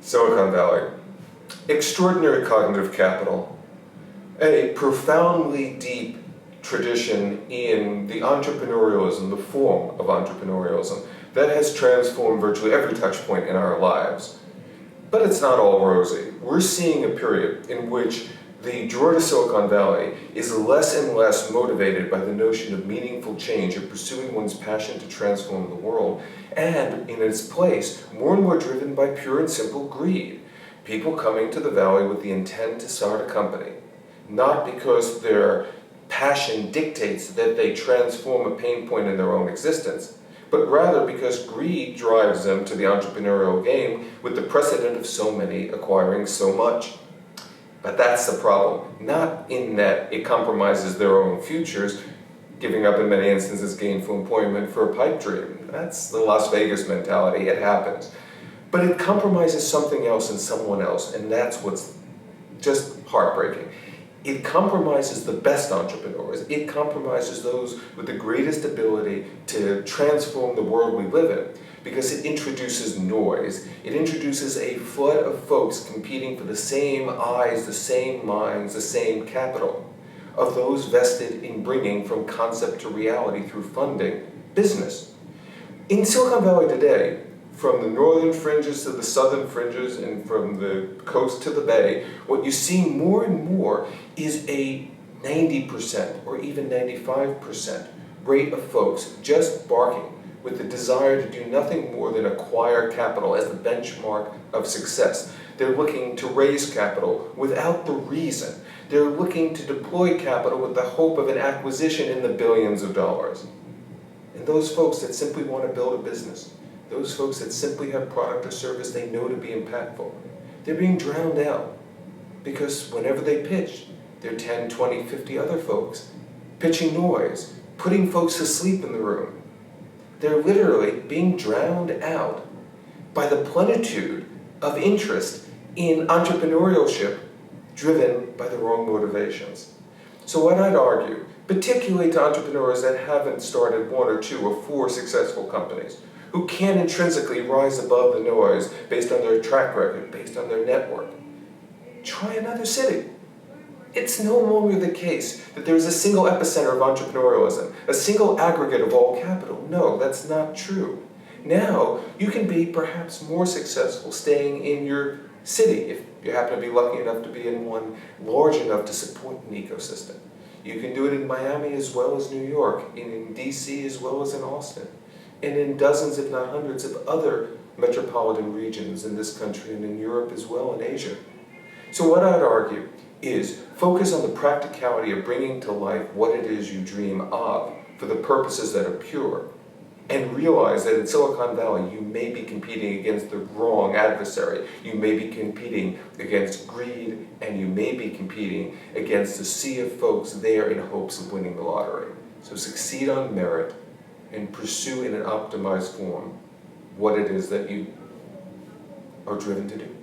Silicon Valley. Extraordinary cognitive capital. A profoundly deep tradition in the entrepreneurialism, the form of entrepreneurialism, that has transformed virtually every touch point in our lives. But it's not all rosy. We're seeing a period in which the drawer to Silicon Valley is less and less motivated by the notion of meaningful change or pursuing one's passion to transform the world, and in its place, more and more driven by pure and simple greed. People coming to the Valley with the intent to start a company, not because their passion dictates that they transform a pain point in their own existence, but rather because greed drives them to the entrepreneurial game with the precedent of so many acquiring so much. But that's the problem, not in that it compromises their own futures, giving up in many instances gainful employment for a pipe dream. That's the Las Vegas mentality, it happens. But it compromises something else in someone else, and that's what's just heartbreaking. It compromises the best entrepreneurs. It compromises those with the greatest ability to transform the world we live in, because it introduces noise. It introduces a flood of folks competing for the same eyes, the same minds, the same capital, of those vested in bringing from concept to reality through funding business. In Silicon Valley today, from the northern fringes to the southern fringes and from the coast to the bay, what you see more and more is a 90% or even 95% rate of folks just barking with the desire to do nothing more than acquire capital as the benchmark of success. They're looking to raise capital without the reason. They're looking to deploy capital with the hope of an acquisition in the billions of dollars. And those folks that simply want to build a business, those folks that simply have product or service they know to be impactful, they're being drowned out because whenever they pitch, there are 10, 20, 50 other folks pitching noise, putting folks to sleep in the room. They're literally being drowned out by the plenitude of interest in entrepreneurship driven by the wrong motivations. So what I'd argue, particularly to entrepreneurs that haven't started 1 or 2 or 4 successful companies, who can intrinsically rise above the noise based on their track record, based on their network, try another city. It's no longer the case that there's a single epicenter of entrepreneurialism, a single aggregate of all capital. No, that's not true. Now, you can be perhaps more successful staying in your city if you happen to be lucky enough to be in one large enough to support an ecosystem. You can do it in Miami as well as New York, in DC as well as in Austin, and in dozens, if not hundreds, of other metropolitan regions in this country and in Europe as well, and Asia. So what I'd argue is focus on the practicality of bringing to life what it is you dream of for the purposes that are pure, and realize that in Silicon Valley you may be competing against the wrong adversary. You may be competing against greed, and you may be competing against a sea of folks there in hopes of winning the lottery. So succeed on merit and pursue in an optimized form what it is that you are driven to do.